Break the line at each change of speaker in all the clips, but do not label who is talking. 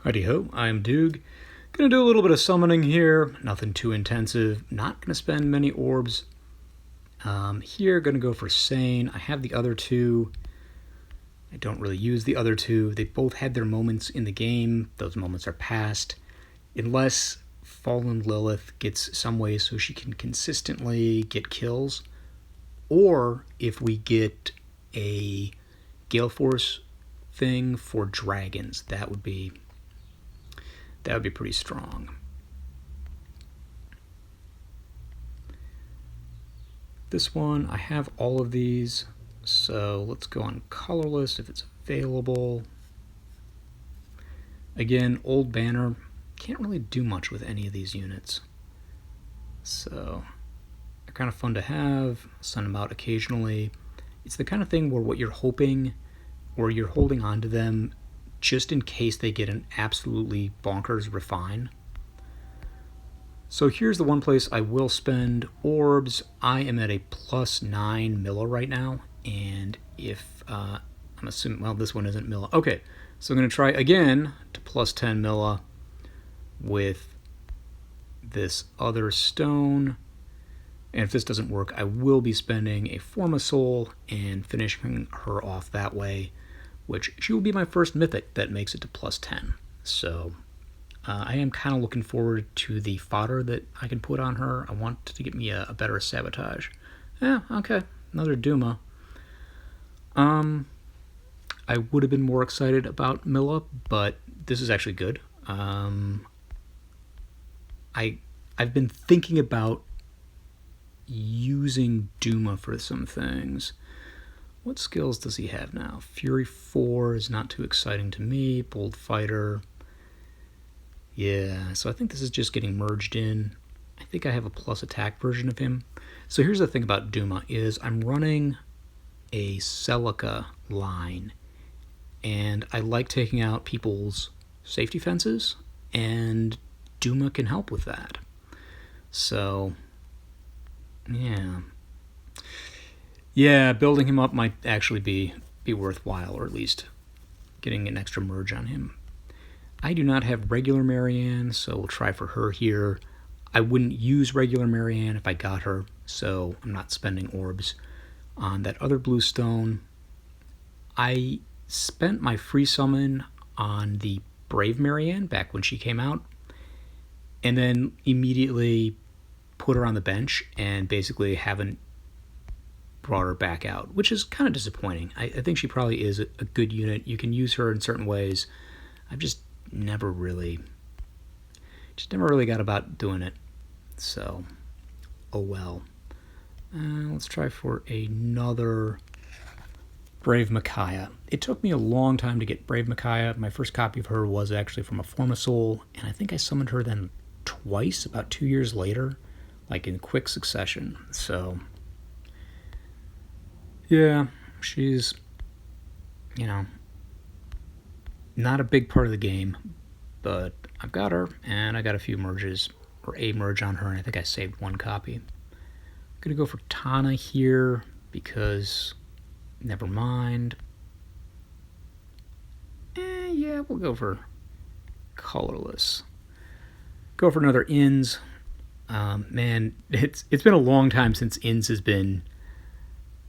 Righty-ho, I'm Doog. Gonna do a little bit of summoning here, nothing too intensive, not gonna spend many orbs. Here, gonna go for Sane. I have the other two. I don't really use the other two. They both had their moments in the game. Those moments are past. Unless Fallen Lilith gets some way so she can consistently get kills. Or if we get a Gale Force thing for dragons, that would be pretty strong. This one, I have all of these, so let's go on colorless if it's available. Again, old banner, can't really do much with any of these units. So, they're kind of fun to have, send them out occasionally. It's the kind of thing where what you're hoping, or you're holding on to them just in case they get an absolutely bonkers refine. So here's the one place I will spend orbs. I am at a +9 Milla right now, and if I'm assuming, well, this one isn't Milla. Okay, so I'm going to try again to +10 Milla with this other stone. And if this doesn't work, I will be spending a Forma Soul and finishing her off that way, which she will be my first mythic that makes it to +10. So I am kind of looking forward to the fodder that I can put on her. I want to get me a better sabotage. Yeah, okay, another Duma. I would have been more excited about Milla, but this is actually good. I've been thinking about using Duma for some things. What skills does he have now? Fury 4 is not too exciting to me. Bold Fighter. Yeah, so I think this is just getting merged in. I think I have a plus attack version of him. So here's the thing about Duma is I'm running a Celica line, and I like taking out people's safety fences, and Duma can help with that. So, yeah. Yeah, building him up might actually be worthwhile, or at least getting an extra merge on him. I do not have regular Marianne, so we'll try for her here. I wouldn't use regular Marianne if I got her, so I'm not spending orbs on that other blue stone. I spent my free summon on the Brave Marianne back when she came out, and then immediately put her on the bench and basically haven't brought her back out, which is kind of disappointing. I think she probably is a good unit. You can use her in certain ways. I've just never really got about doing it. So, oh well. Let's try for another Brave Micaiah. It took me a long time to get Brave Micaiah. My first copy of her was actually from a Forma Soul, and I think I summoned her then twice, about 2 years later, like in quick succession. So, yeah, she's, not a big part of the game, but I've got her, and I got a few merges, or a merge on her, and I think I saved one copy. I'm going to go for Tana here, because, never mind. Yeah, we'll go for colorless. Go for another Inns. Man, it's been a long time since Inns has been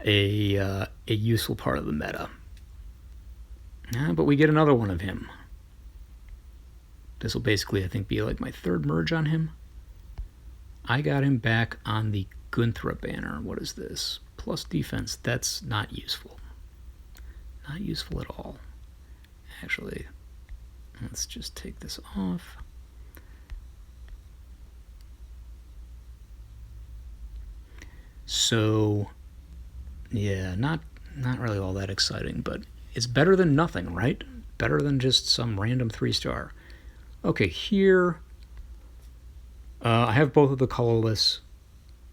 a useful part of the meta. But we get another one of him. This will basically, I think, be like my third merge on him. I got him back on the Gunthra banner. What is this? Plus defense. That's not useful. Not useful at all. Actually, let's just take this off. So, yeah, not really all that exciting, but it's better than nothing, right? Better than just some random 3-star. Okay, here I have both of the colorless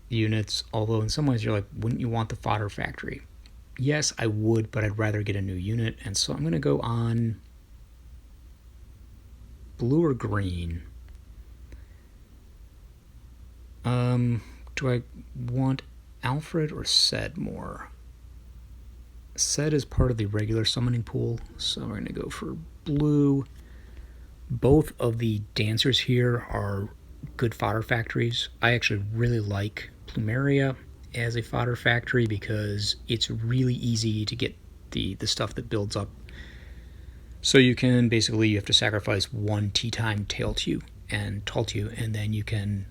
units, although in some ways you're like, wouldn't you want the fodder factory? Yes, I would, but I'd rather get a new unit, and so I'm going to go on blue or green. Do I want Alfred or Sed more? Sed is part of the regular summoning pool, so we're going to go for blue. Both of the dancers here are good fodder factories. I actually really like Plumeria as a fodder factory because it's really easy to get the stuff that builds up. So you can basically, you have to sacrifice one tea time Tailtew and Taltew, and then you can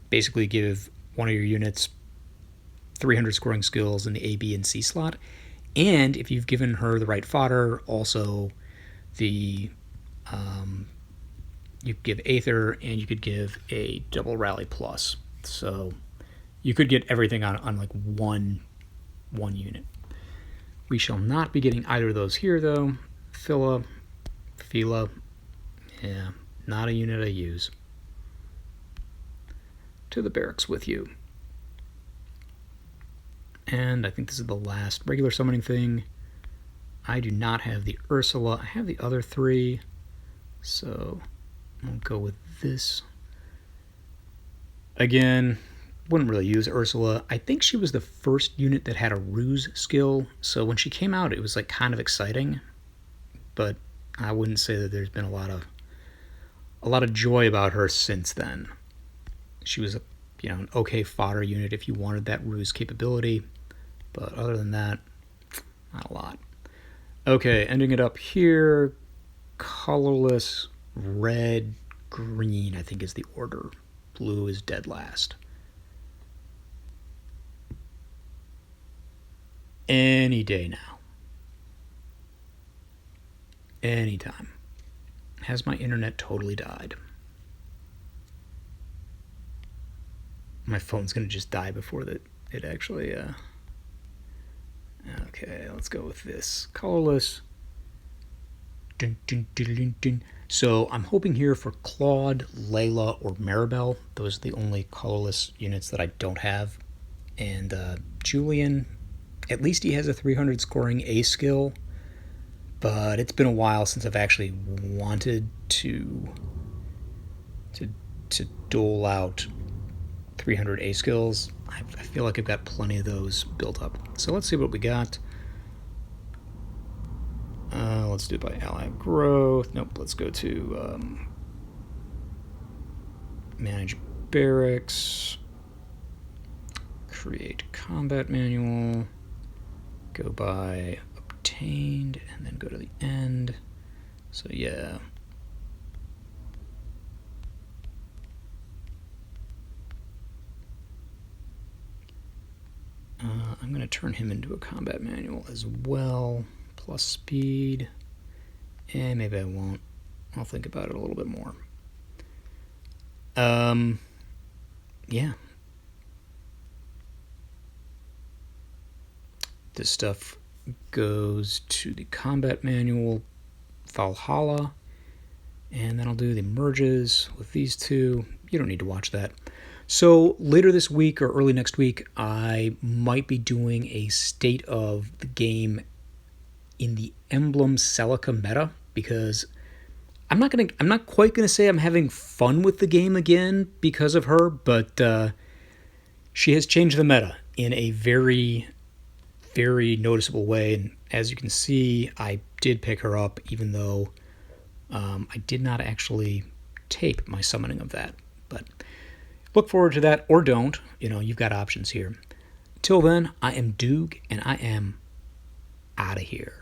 basically give one of your units 300 scoring skills in the A, B, and C slot. And if you've given her the right fodder, also the you could give Aether, and you could give a double rally plus. So you could get everything on like one unit. We shall not be getting either of those here, though. Phila, yeah, not a unit I use. To the barracks with you. And I think this is the last regular summoning thing. I do not have the Ursula. I have the other three, so I'll go with this. Again, wouldn't really use Ursula. I think she was the first unit that had a ruse skill, so when she came out, it was like kind of exciting, but I wouldn't say that there's been a lot of joy about her since then. She was an okay fodder unit if you wanted that ruse capability, but other than that, not a lot. Okay, ending it up here, colorless, red, green, I think is the order. Blue is dead last. Any day now. Anytime. Has my internet totally died? My phone's going to just die before it actually... Okay, let's go with this. Colorless. Dun, dun, dun, dun, dun. So I'm hoping here for Claude, Layla, or Maribel. Those are the only colorless units that I don't have. And Julian, at least he has a 300 scoring A skill, but it's been a while since I've actually wanted to dole out 300 A skills. I feel like I've got plenty of those built up. So let's see what we got. Let's do it by ally growth. Nope, let's go to manage barracks, create combat manual, go by obtained, and then go to the end. So yeah. I'm going to turn him into a combat manual as well, plus speed, and maybe I won't. I'll think about it a little bit more. Yeah. This stuff goes to the combat manual, Valhalla, and then I'll do the merges with these two. You don't need to watch that. So later this week or early next week, I might be doing a state of the game in the Emblem Celica meta, because I'm not quite gonna say I'm having fun with the game again because of her, but she has changed the meta in a very, very noticeable way. And as you can see, I did pick her up, even though I did not actually tape my summoning of that. But look forward to that, or don't. You've got options here. Till then, I am Doog, and I am out of here.